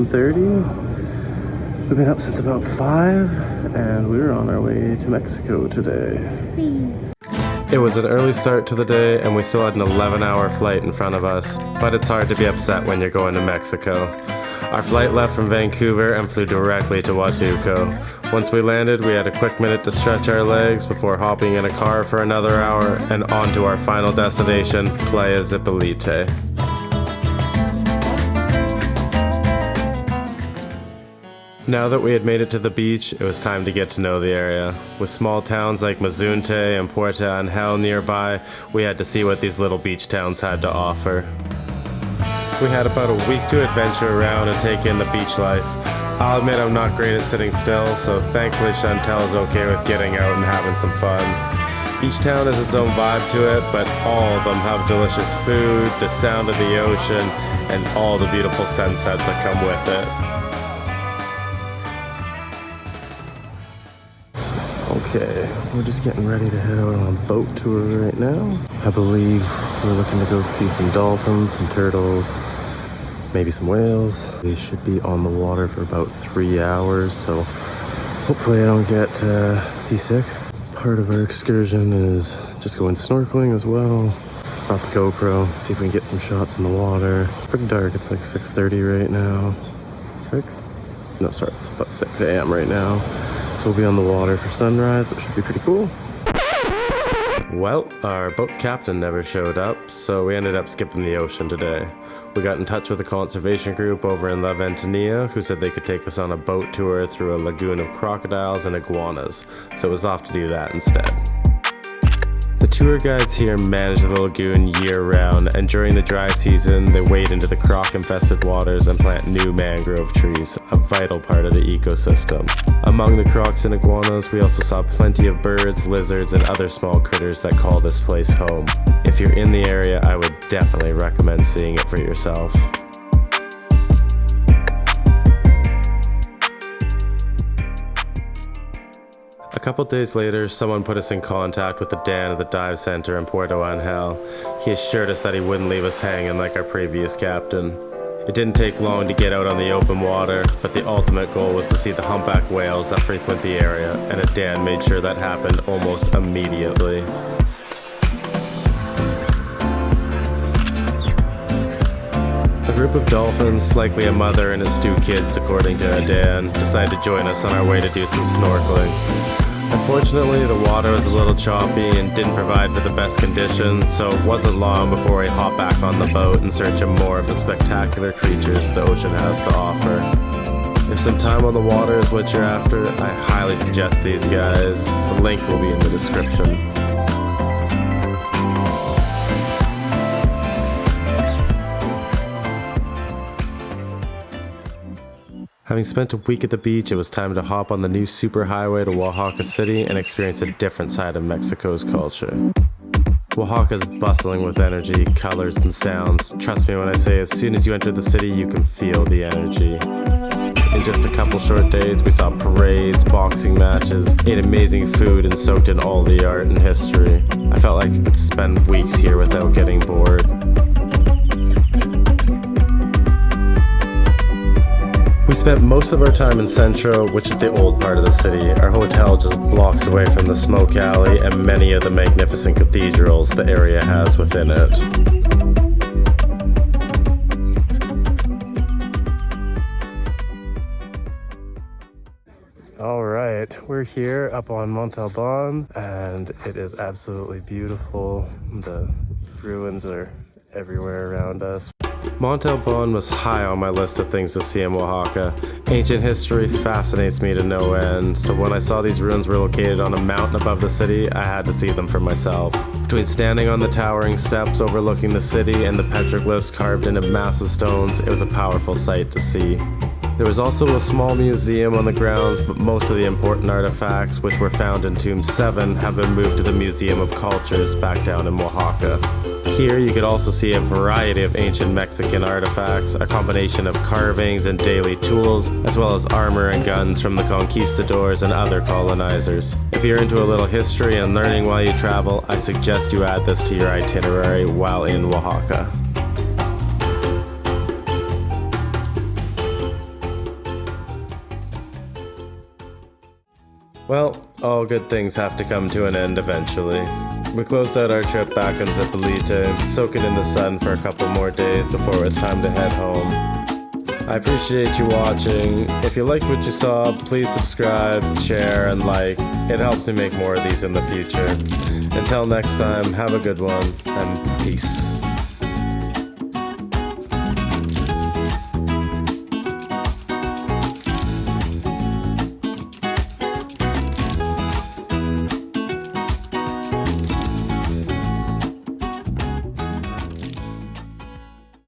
7:30. We've been up since about 5, and we're on our way to Mexico today. It was an early start to the day, and we still had an 11-hour flight in front of us, but it's hard to be upset when you're going to Mexico. Our flight left from Vancouver and flew directly to Oaxaca. Once we landed, we had a quick minute to stretch our legs before hopping in a car for another hour and on to our final destination, Playa Zipolite. Now that we had made it to the beach, it was time to get to know the area. With small towns like Mazunte and Monte Alban nearby, we had to see what these little beach towns had to offer. We had about a week to adventure around and take in the beach life. I'll admit I'm not great at sitting still, so thankfully Chantel is okay with getting out and having some fun. Each town has its own vibe to it, but all of them have delicious food, the sound of the ocean, and all the beautiful sunsets that come with it. Okay, we're just getting ready to head out on a boat tour right now. I believe we're looking to go see some dolphins, some turtles, maybe some whales. We should be on the water for about 3 hours, so hopefully I don't get seasick. Part of our excursion is just going snorkeling as well. Brought the GoPro, see if we can get some shots in the water. Pretty dark, it's like 6:30 right now. 6? No, sorry, it's about 6 a.m. right now. So we'll be on the water for sunrise, which should be pretty cool. Well, our boat's captain never showed up, so we ended up skipping the ocean today. We got in touch with a conservation group over in Ventanilla who said they could take us on a boat tour through a lagoon of crocodiles and iguanas, so it was off to do that instead. The tour guides here manage the lagoon year-round, and during the dry season, they wade into the croc-infested waters and plant new mangrove trees, a vital part of the ecosystem. Among the crocs and iguanas, we also saw plenty of birds, lizards, and other small critters that call this place home. If you're in the area, I would definitely recommend seeing it for yourself. A couple days later, someone put us in contact with the Dan at the dive center in Puerto Angel. He assured us that he wouldn't leave us hanging like our previous captain. It didn't take long to get out on the open water, but the ultimate goal was to see the humpback whales that frequent the area, and Dan made sure that happened almost immediately. A group of dolphins, likely a mother and its 2 kids according to Dan, decided to join us on our way to do some snorkeling. Unfortunately, the water was a little choppy and didn't provide for the best conditions, so it wasn't long before we hopped back on the boat in search of more of the spectacular creatures the ocean has to offer. If some time on the water is what you're after, I highly suggest these guys. The link will be in the description. Having spent a week at the beach, it was time to hop on the new superhighway to Oaxaca City and experience a different side of Mexico's culture. Oaxaca's bustling with energy, colors, and sounds. Trust me when I say as soon as you enter the city, you can feel the energy. In just a couple short days, we saw parades, boxing matches, ate amazing food, and soaked in all the art and history. I felt like I could spend weeks here without getting bored. We spent most of our time in Centro, which is the old part of the city. Our hotel just blocks away from the smoke alley and many of the magnificent cathedrals the area has within it. All right, we're here up on Monte Alban, and it is absolutely beautiful. The ruins are everywhere around us. Monte Alban was high on my list of things to see in Oaxaca. Ancient history fascinates me to no end, so when I saw these ruins were located on a mountain above the city, I had to see them for myself. Between standing on the towering steps overlooking the city and the petroglyphs carved into massive stones, it was a powerful sight to see. There was also a small museum on the grounds, but most of the important artifacts, which were found in Tomb 7, have been moved to the Museum of Cultures back down in Oaxaca. Here you could also see a variety of ancient Mexican artifacts, a combination of carvings and daily tools, as well as armor and guns from the conquistadors and other colonizers. If you're into a little history and learning while you travel, I suggest you add this to your itinerary while in Oaxaca. Well, all good things have to come to an end eventually. We closed out our trip back in Zipolite, soaking in the sun for a couple more days before it's time to head home. I appreciate you watching. If you liked what you saw, please subscribe, share, and like. It helps me make more of these in the future. Until next time, have a good one, and peace.